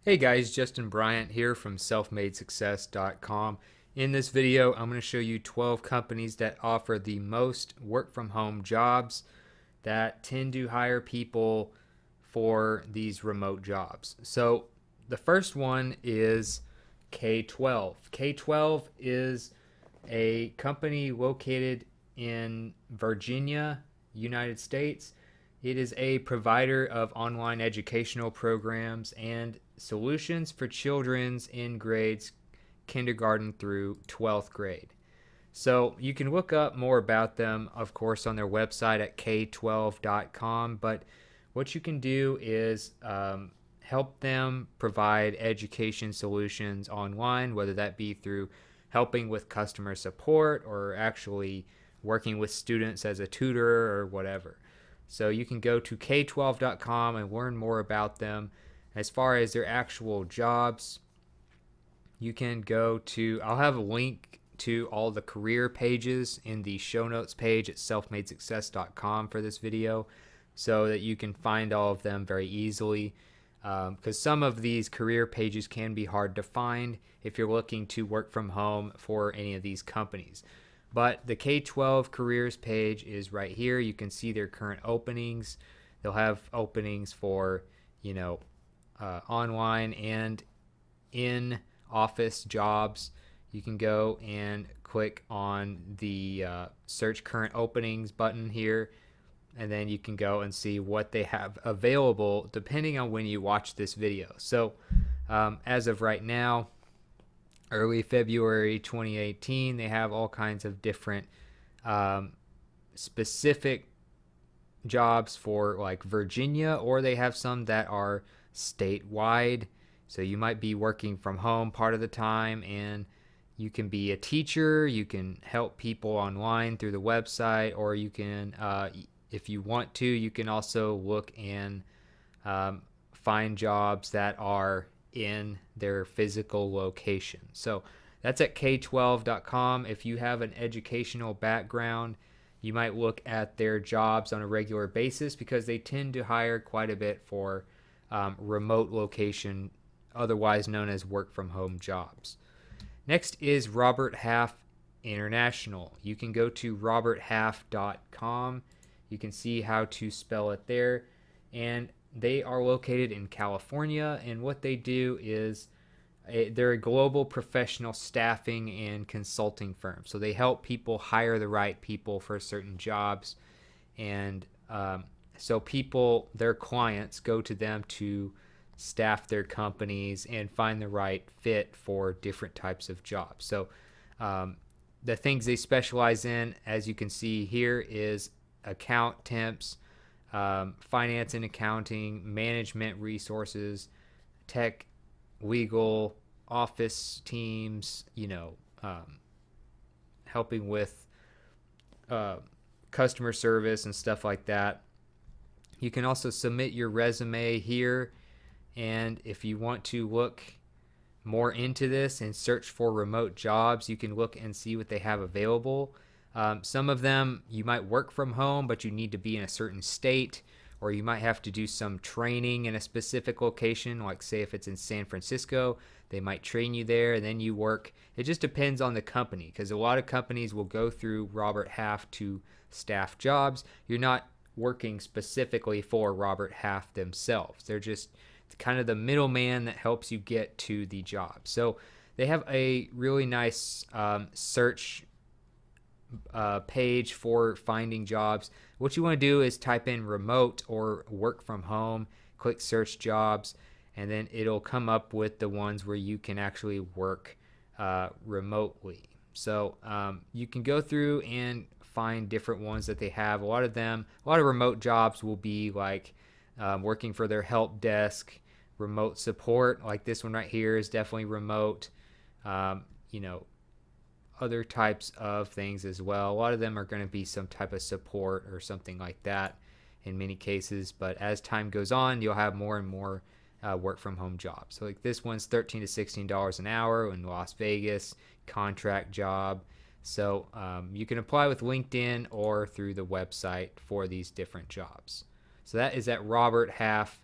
Hey guys, Justin Bryant here from selfmadesuccess.com. In this video, I'm going to show you 12 companies that offer the most work from home jobs that tend to hire people for these remote jobs. So, the first one is K12. K12 is a company located in Virginia, United States. It is a provider of online educational programs and solutions for children's in grades kindergarten through 12th grade. So you can look up more about them, of course, on their website at k12.com. But what you can do is help them provide education solutions online, whether that be through helping with customer support or actually working with students as a tutor or whatever. So you can go to k12.com and learn more about them. As far as their actual jobs, you can go to, I'll have a link to all the career pages in the show notes page at selfmadesuccess.com for this video so that you can find all of them very easily. Because some of these career pages can be hard to find if you're looking to work from home for any of these companies. But the K12 careers page is right here. You can see their current openings. They'll have openings for, online and in office jobs. You can go and click on the search current openings button here, and then you can go and see what they have available depending on when you watch this video. So as of right now, early February 2018, they have all kinds of different specific jobs for like Virginia, or they have some that are statewide. So you might be working from home part of the time, and you can be a teacher. You can help people online through the website, or you can, if you want to, you can also look and find jobs that are in their physical location. So that's at k12.com. If you have an educational background, you might look at their jobs on a regular basis because they tend to hire quite a bit for remote location, otherwise known as work from home jobs. Next is Robert Half International. You can go to roberthalf.com. You can see how to spell it there. And they are located in California. And what they do is they're a global professional staffing and consulting firm. So they help people hire the right people for certain jobs. And so people, their clients, go to them to staff their companies and find the right fit for different types of jobs. So the things they specialize in, as you can see here, is account temps, finance and accounting, management resources, tech, legal, office teams, helping with customer service and stuff like that. You can also submit your resume here, and if you want to look more into this and search for remote jobs, you can look and see what they have available. Some of them you might work from home, but you need to be in a certain state, or you might have to do some training in a specific location. Like, say, if it's in San Francisco, they might train you there, and then you work. It just depends on the company, because a lot of companies will go through Robert Half to staff jobs. You're not working specifically for Robert Half themselves. They're just kind of the middleman that helps you get to the job. So they have a really nice search page for finding jobs. What you want to do is type in remote or work from home, click search jobs, and then it'll come up with the ones where you can actually work remotely. So you can go through and find different ones that they have. A lot of remote jobs will be like working for their help desk, remote support. Like this one right here is definitely remote. Other types of things as well. A lot of them are going to be some type of support or something like that in many cases. But as time goes on, you'll have more and more work from home jobs. So like this one's $13 to $16 an hour in Las Vegas, contract job. So you can apply with LinkedIn or through the website for these different jobs. So that is at roberthalf.com.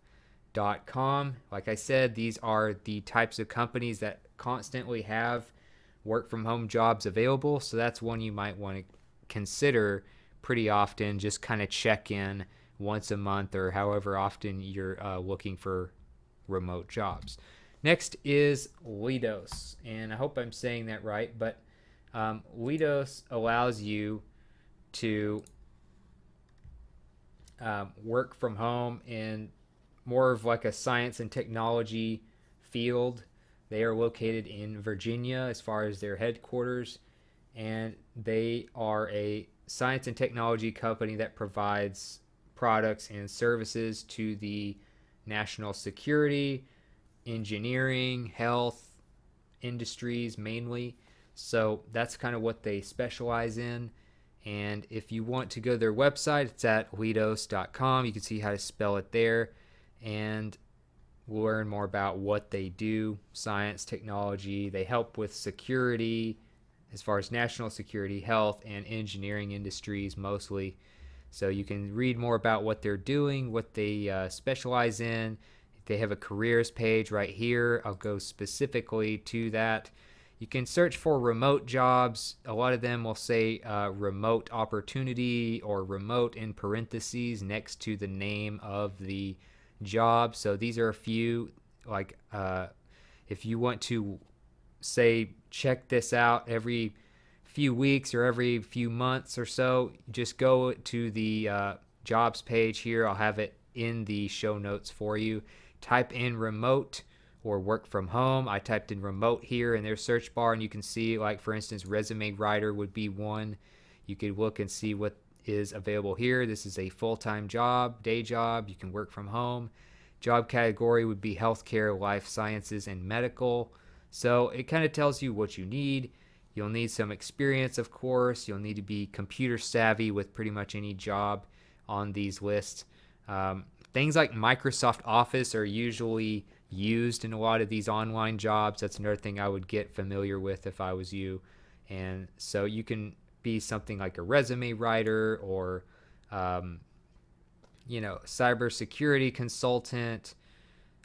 Like I said, these are the types of companies that constantly have work from home jobs available. So that's one you might want to consider pretty often. Just kind of check in once a month or however often you're looking for remote jobs. Next is Leidos, and I hope I'm saying that right, but Leidos allows you to work from home in more of like a science and technology field. They are located in Virginia as far as their headquarters, and they are a science and technology company that provides products and services to the national security, engineering, health industries mainly. So that's kind of what they specialize in. And if you want to go to their website, it's at leidos.com. You can see how to spell it there and learn more about what they do, science, technology. They help with security as far as national security, health, and engineering industries mostly. So you can read more about what they're doing, what they specialize in. They have a careers page right here. I'll go specifically to that. You can search for remote jobs. A lot of them will say remote opportunity or remote in parentheses next to the name of the job. So these are a few, like if you want to say check this out every few weeks or every few months or so, just go to the jobs page here. I'll have it in the show notes for you. Type in remote or work from home. I typed in remote here in their search bar, and you can see, like for instance, resume writer would be one. You could look and see what is available here. This is a full-time job, day job. You can work from home. Job category would be healthcare, life sciences, and medical. So it kind of tells you what you need. You'll need some experience, of course. You'll need to be computer savvy with pretty much any job on these lists. Things like Microsoft Office are usually used in a lot of these online jobs. That's another thing I would get familiar with if I was you. And so you can be something like a resume writer or, cybersecurity consultant,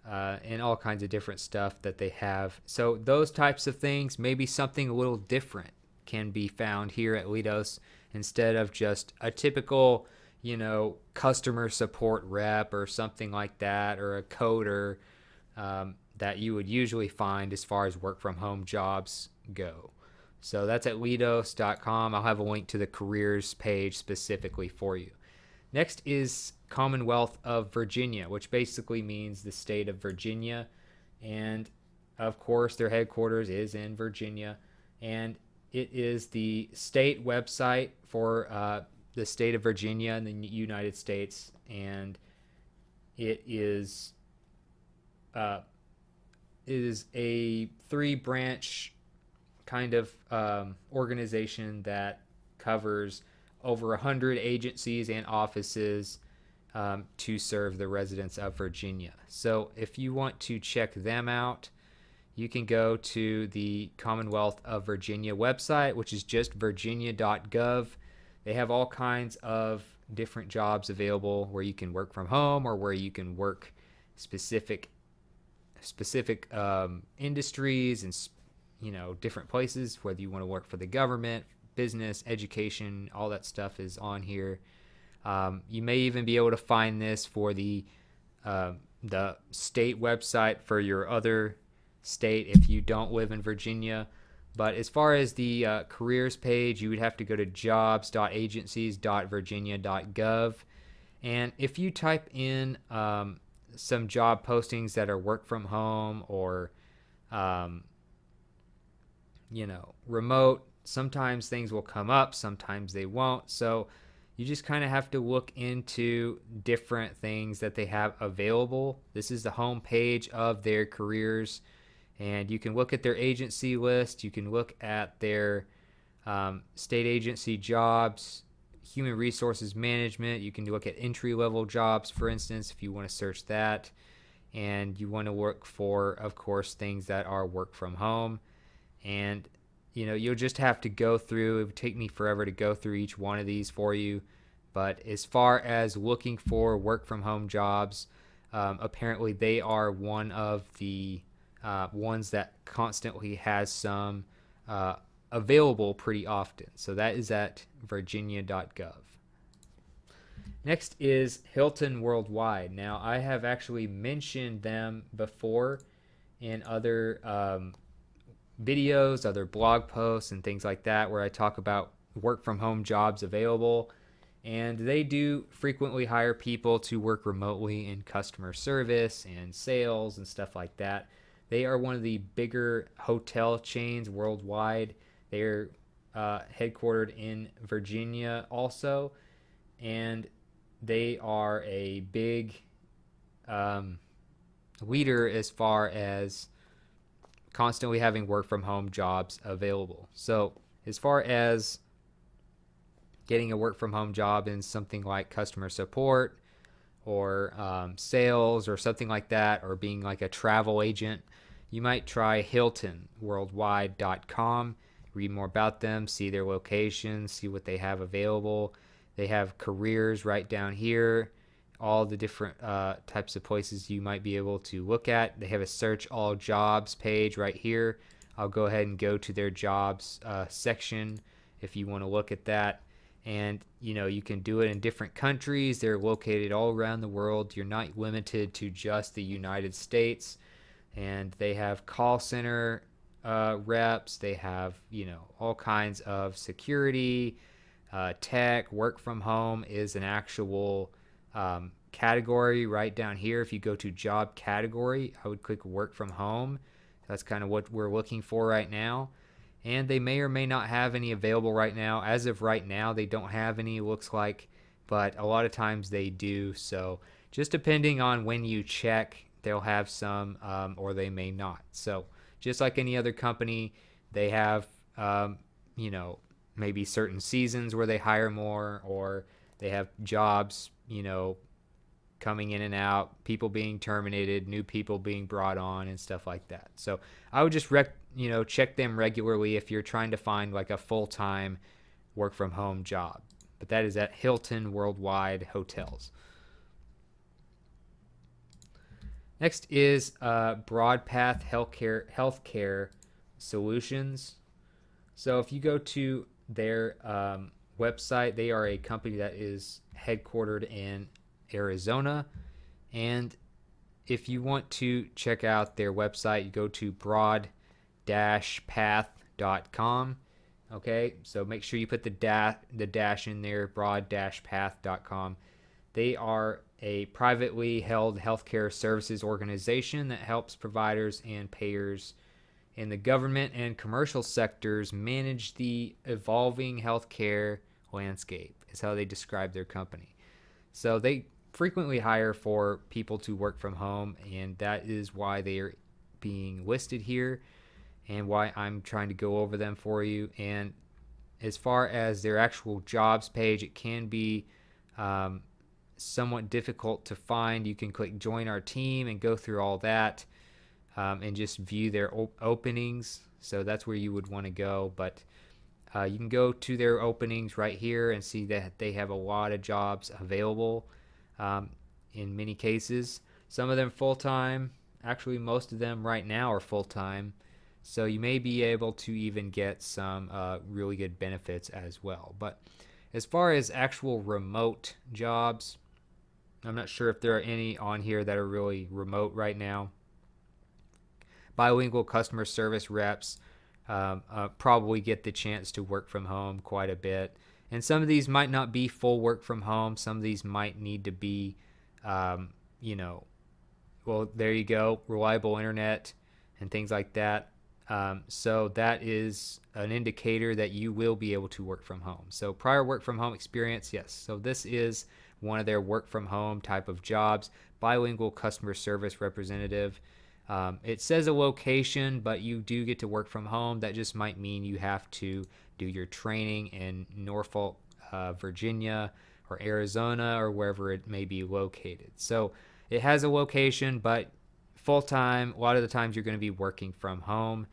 and all kinds of different stuff that they have. So those types of things, maybe something a little different can be found here at Leidos instead of just a typical customer support rep or something like that, or a coder that you would usually find as far as work from home jobs go. So that's at leidos.com. I'll have a link to the careers page specifically for you. Next is Commonwealth of Virginia, which basically means the state of Virginia. And of course, their headquarters is in Virginia. And it is the state website for the state of Virginia in the United States, and it is a 3-branch kind of organization that covers over 100 agencies and offices to serve the residents of Virginia. So if you want to check them out, you can go to the Commonwealth of Virginia website, which is just virginia.gov. They have all kinds of different jobs available where you can work from home or where you can work specific industries and different places, whether you want to work for the government, business, education, all that stuff is on here. You may even be able to find this for the state website for your other state if you don't live in Virginia. But as far as the careers page, you would have to go to jobs.agencies.virginia.gov. And if you type in some job postings that are work from home or, remote, sometimes things will come up, sometimes they won't. So you just kind of have to look into different things that they have available. This is the home page of their careers. And you can look at their agency list. You can look at their state agency jobs, human resources management. You can look at entry-level jobs, for instance, if you want to search that. And you want to look for, of course, things that are work from home. And, you'll just have to go through. It would take me forever to go through each one of these for you. But as far as looking for work from home jobs, Apparently, they are one of the ones that constantly has some uh, available pretty often. So that is at virginia.gov. Next is Hilton Worldwide. Now, I have actually mentioned them before in other videos, other blog posts, and things like that, where I talk about work from home jobs available. And they do frequently hire people to work remotely in customer service and sales and stuff like that. They are one of the bigger hotel chains worldwide. They're headquartered in Virginia also, and they are a big um, leader as far as constantly having work from home jobs available. So, as far as getting a work from home job in something like customer support or sales or something like that, or being like a travel agent, you might try HiltonWorldwide.com, read more about them, see their locations, see what they have available. They have careers right down here, all the different types of places you might be able to look at. They have a search all jobs page right here. I'll go ahead and go to their jobs section if you want to look at that. And you can do it in different countries. They're located all around the world. You're not limited to just the United States. And they have call center reps. They have all kinds of security, tech. Work from home is an actual category right down here. If you go to job category, I would click work from home. That's kind of what we're looking for right now. And they may or may not have any available right now. As of right now, they don't have any, looks like, but a lot of times they do. So just depending on when you check, they'll have some or they may not. So just like any other company, they have, maybe certain seasons where they hire more, or they have jobs, coming in and out, people being terminated, new people being brought on, and stuff like that. So I would just check them regularly if you're trying to find like a full-time work from home job. But that is at Hilton Worldwide Hotels. Next is Broadpath Healthcare Solutions. So if you go to their website, they are a company that is headquartered in Arizona. And if you want to check out their website, you go to broad-path.com. Okay, so make sure you put the dash in there, broad-path.com. They are a privately held healthcare services organization that helps providers and payers in the government and commercial sectors manage the evolving healthcare landscape, is how they describe their company. So they frequently hire for people to work from home, and that is why they are being listed here and why I'm trying to go over them for you. And as far as their actual jobs page, it can be somewhat difficult to find. You can click join our team and go through all that and just view their openings. So that's where you would want to go. But you can go to their openings right here and see that they have a lot of jobs available in many cases. Some of them full-time. Actually, most of them right now are full-time. So you may be able to even get some really good benefits as well. But as far as actual remote jobs, I'm not sure if there are any on here that are really remote right now. Bilingual customer service reps probably get the chance to work from home quite a bit. And some of these might not be full work from home. Some of these might need to be, well, there you go, reliable internet and things like that. So that is an indicator that you will be able to work from home. So prior work from home experience, yes. So this is one of their work from home type of jobs, bilingual customer service representative. It says a location, but you do get to work from home. That just might mean you have to do your training in Norfolk, Virginia, or Arizona, or wherever it may be located. So it has a location, but full-time, a lot of the times you're going to be working from home.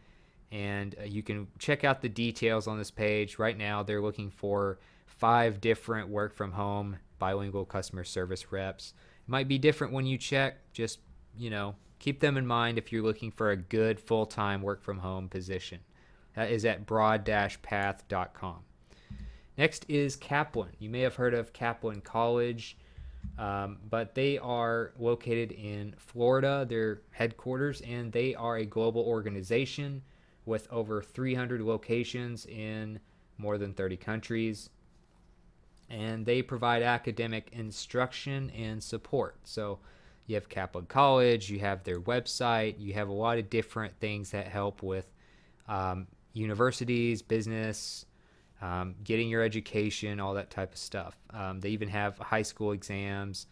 And you can check out the details on this page. Right now, they're looking for 5 different work from home bilingual customer service reps. might be different when you check. Just, keep them in mind if you're looking for a good full-time work from home position. That is at broad-path.com. Next is Kaplan. You may have heard of Kaplan College, but they are located in Florida, their headquarters, and they are a global organization with over 300 locations in more than 30 countries. And they provide academic instruction and support. So you have Kaplan College, you have their website, you have a lot of different things that help with universities, business, getting your education, all that type of stuff. They even have high school exams,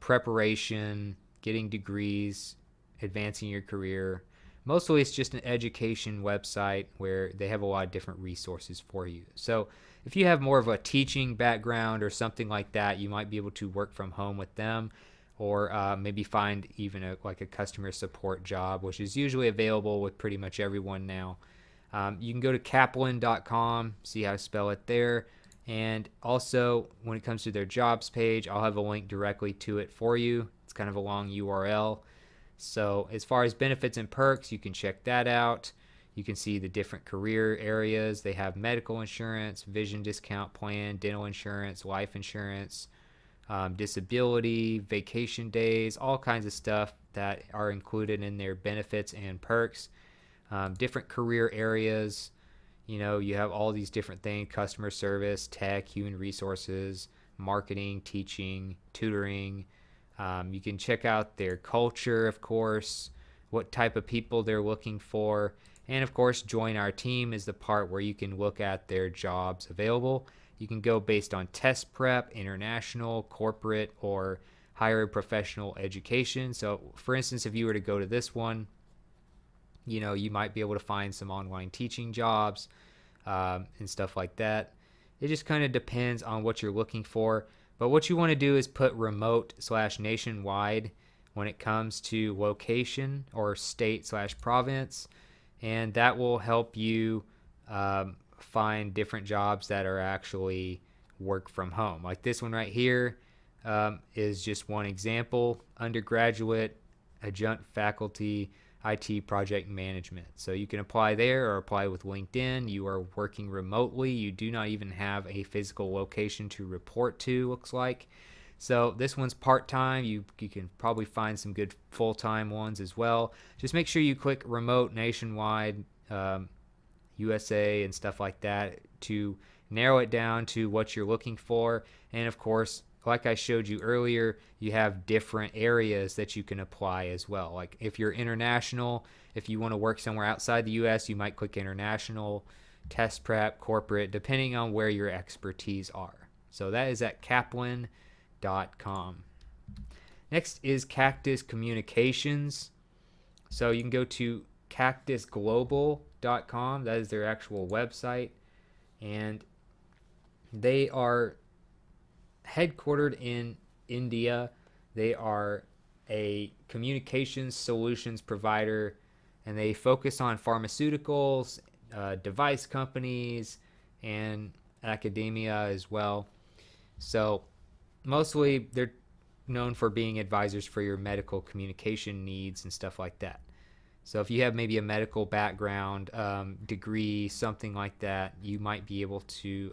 preparation, getting degrees, advancing your career. Mostly it's just an education website where they have a lot of different resources for you. So if you have more of a teaching background or something like that, you might be able to work from home with them, or maybe find even a customer support job, which is usually available with pretty much everyone now. You can go to kaplan.com, see how to spell it there. And also, when it comes to their jobs page, I'll have a link directly to it for you. It's kind of a long URL. So as far as benefits and perks, you can check that out. You can see the different career areas. They have medical insurance, vision discount plan, dental insurance, life insurance, disability, vacation days, all kinds of stuff that are included in their benefits and perks. Different career areas. You have all these different things: customer service, tech, human resources, marketing, teaching, tutoring. You can check out their culture, of course, what type of people they're looking for. And of course, join our team is the part where you can look at their jobs available. You can go based on test prep, international, corporate, or higher professional education. So for instance, if you were to go to this one, you might be able to find some online teaching jobs and stuff like that. It just kind of depends on what you're looking for. But what you want to do is put remote/nationwide when it comes to location, or state/province, and that will help you find different jobs that are actually work from home. Like this one right here is just one example: undergraduate, adjunct faculty, IT project management. So you can apply there or apply with LinkedIn. You are working remotely. You do not even have a physical location to report to, looks like. So this one's part-time. You can probably find some good full-time ones as well. Just make sure you click remote, nationwide, USA, and stuff like that to narrow it down to what you're looking for. And of course, like I showed you earlier, you have different areas that you can apply as well. Like if you're international, if you want to work somewhere outside the US, you might click international, test prep, corporate, depending on where your expertise are. So that is at kaplan.com. Next is Cactus Communications. So you can go to cactusglobal.com. That is their actual website. And they are headquartered in India. They are a communications solutions provider, and they focus on pharmaceuticals, device companies, and academia as well. So mostly they're known for being advisors for your medical communication needs and stuff like that. So if you have maybe a medical background, degree, something like that, you might be able to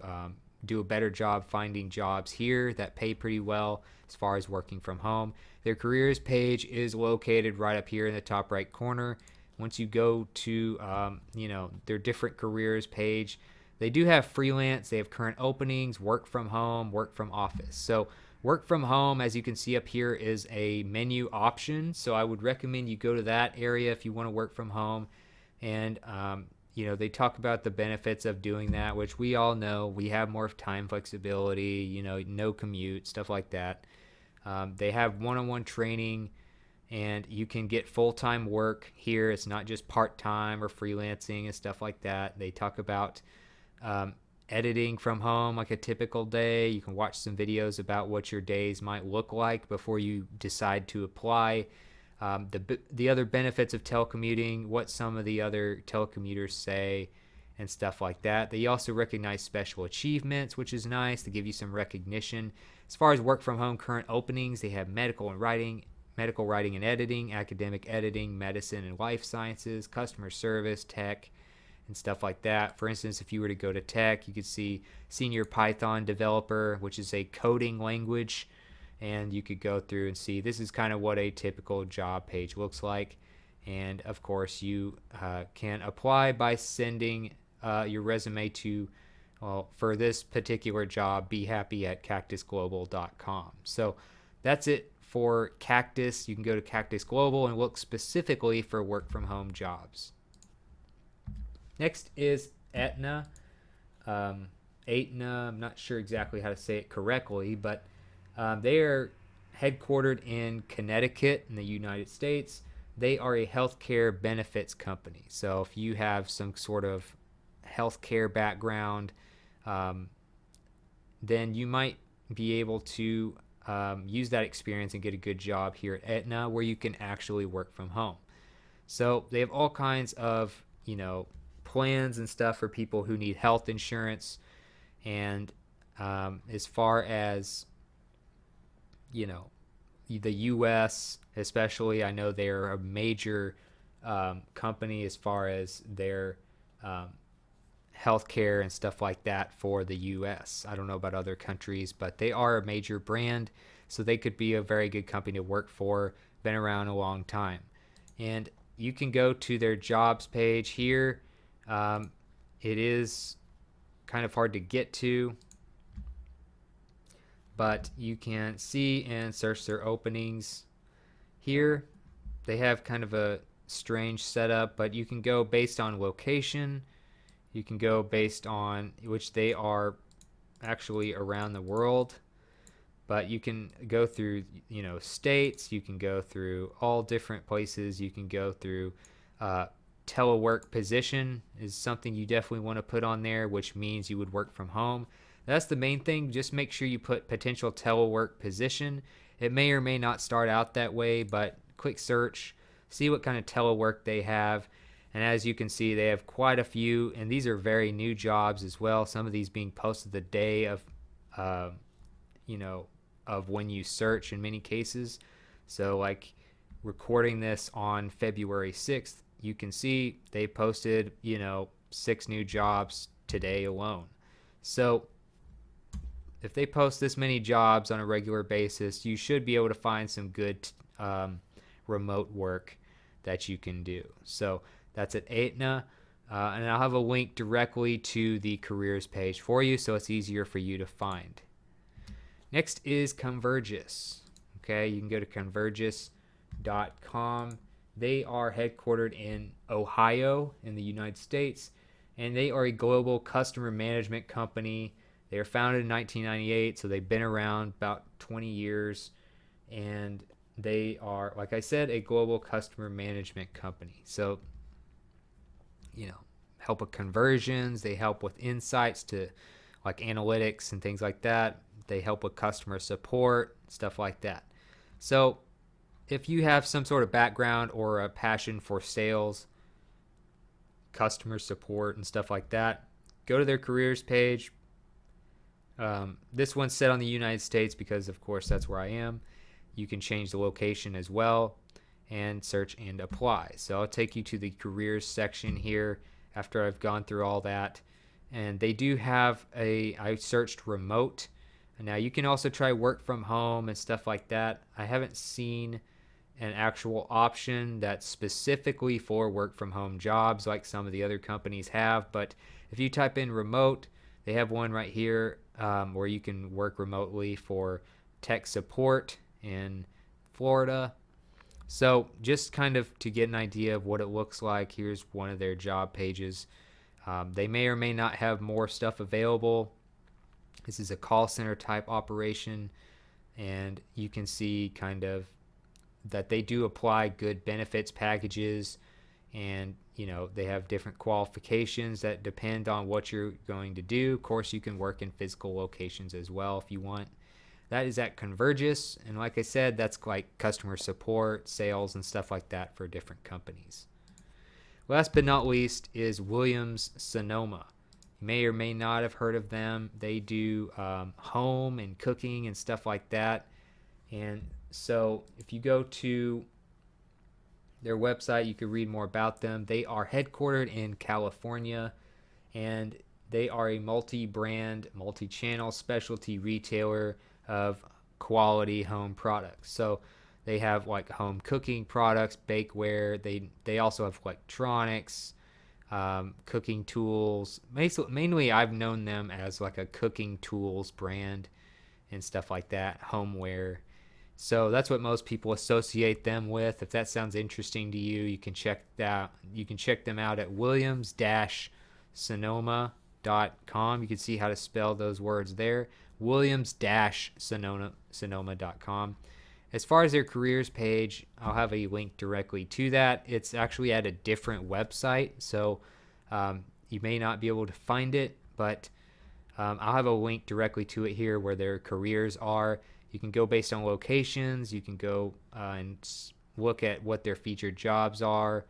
do a better job finding jobs here that pay pretty well as far as working from home. Their careers page is located right up here in the top right corner. Once you go to their different careers page, they do have freelance, they have current openings, work from home, work from office. So work from home, as you can see up here, is a menu option. So I would recommend you go to that area if you want to work from home. And they talk about the benefits of doing that, which we all know. We have more time flexibility, no commute, stuff like that. They have one-on-one training, and you can get full-time work here. It's not just part-time or freelancing and stuff like that. They talk about editing from home, like a typical day. You can watch some videos about what your days might look like before you decide to apply. The other benefits of telecommuting, what some of the other telecommuters say, and stuff like that. They also recognize special achievements, which is nice to give you some recognition. As far as work from home current openings, they have medical writing and editing, academic editing, medicine and life sciences, customer service, tech, and stuff like that. For instance, if you were to go to tech, you could see senior Python developer, which is a coding language, and you could go through and see this is kind of what a typical job page looks like. And of course, you can apply by sending your resume to, well, for this particular job, behappy@cactusglobal.com. So that's it for Cactus. You can go to Cactus Global and look specifically for work from home jobs. Next is Aetna. Aetna, I'm not sure exactly how to say it correctly, but they are headquartered in Connecticut in the United States. They are a healthcare benefits company. So if you have some sort of healthcare background, then you might be able to use that experience and get a good job here at Aetna, where you can actually work from home. So they have all kinds of, plans and stuff for people who need health insurance. And as far as, the U.S. especially, I know they're a major company as far as their healthcare and stuff like that for the U.S. I don't know about other countries, but they are a major brand, so they could be a very good company to work for. Been around a long time. And you can go to their jobs page here. It is kind of hard to get to, but you can see and search their openings here. They have kind of a strange setup, but you can go based on location. You can go based on which they are actually around the world, but you can go through, states. You can go through all different places. You can go through telework position is something you definitely want to put on there, which means you would work from home. That's the main thing. Just make sure you put potential telework position. It may or may not start out that way, but click search, see what kind of telework they have. And as you can see, they have quite a few, and these are very new jobs as well. Some of these being posted the day of, of when you search in many cases. So like recording this on February 6th, you can see they posted, 6 new jobs today alone. So if they post this many jobs on a regular basis, you should be able to find some good remote work that you can do. So that's at Aetna. And I'll have a link directly to the careers page for you, so it's easier for you to find. Next is Convergys. Okay, you can go to convergys.com. They are headquartered in Ohio in the United States, and they are a global customer management company. They were founded in 1998, so they've been around about 20 years, and they are, like I said, a global customer management company. So, help with conversions. They help with insights to like analytics and things like that. They help with customer support, stuff like that. So if you have some sort of background or a passion for sales, customer support, and stuff like that, go to their careers page. This one's set on the United States because, of course, that's where I am. You can change the location as well and search and apply. So I'll take you to the careers section here after I've gone through all that. And they do have I searched remote. Now you can also try work from home and stuff like that. I haven't seen an actual option that's specifically for work from home jobs like some of the other companies have, but if you type in remote, they have one right here where you can work remotely for tech support in Florida. So just kind of to get an idea of what it looks like, here's one of their job pages. They may or may not have more stuff available. This is a call center type operation, and you can see kind of that they do apply good benefits packages, and they have different qualifications that depend on what you're going to do. Of course, you can work in physical locations as well if you want. That is at Convergys, and like I said, that's like customer support, sales, and stuff like that for different companies. Last but not least is Williams Sonoma. You may or may not have heard of them. They do home and cooking and stuff like that. And so if you go to their website, you can read more about them. They are headquartered in California, and they are a multi-brand, multi-channel specialty retailer of quality home products. So they have like home cooking products, bakeware. They also have electronics, cooking tools. Mainly, I've known them as like a cooking tools brand and stuff like that, homeware. So that's what most people associate them with. If that sounds interesting to you, you can check that. You can check them out at williams-sonoma.com. You can see how to spell those words there. williams-sonoma.com. As far as their careers page, I'll have a link directly to that. It's actually at a different website, so you may not be able to find it, but I'll have a link directly to it here where their careers are. You can go based on locations. You can go and look at what their featured jobs are.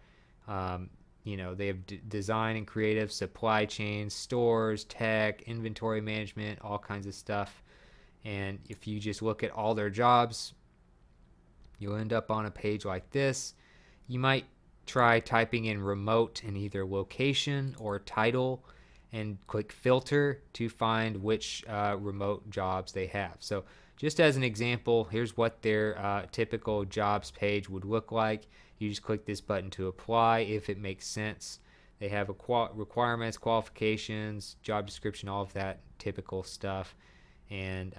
They have design and creative, supply chain, stores, tech, inventory management, all kinds of stuff. And if you just look at all their jobs, you'll end up on a page like this. You might try typing in remote in either location or title and click filter to find which remote jobs they have. So just as an example, here's what their typical jobs page would look like. You just click this button to apply if it makes sense. They have requirements, qualifications, job description, all of that typical stuff. And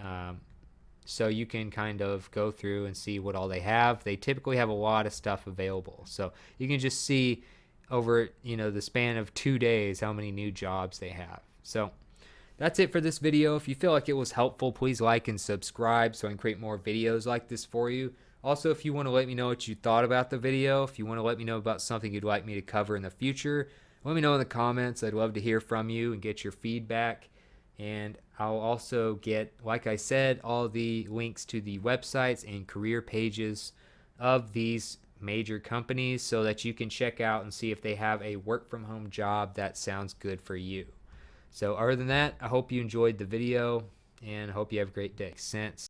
so you can kind of go through and see what all they have. They typically have a lot of stuff available. So you can just see over the span of 2 days how many new jobs they have. So that's it for this video. If you feel like it was helpful, please like and subscribe so I can create more videos like this for you. Also, if you want to let me know what you thought about the video, if you want to let me know about something you'd like me to cover in the future, let me know in the comments. I'd love to hear from you and get your feedback. And I'll also get, like I said, all the links to the websites and career pages of these major companies so that you can check out and see if they have a work from home job that sounds good for you. So other than that, I hope you enjoyed the video and I hope you have a great day. Sense.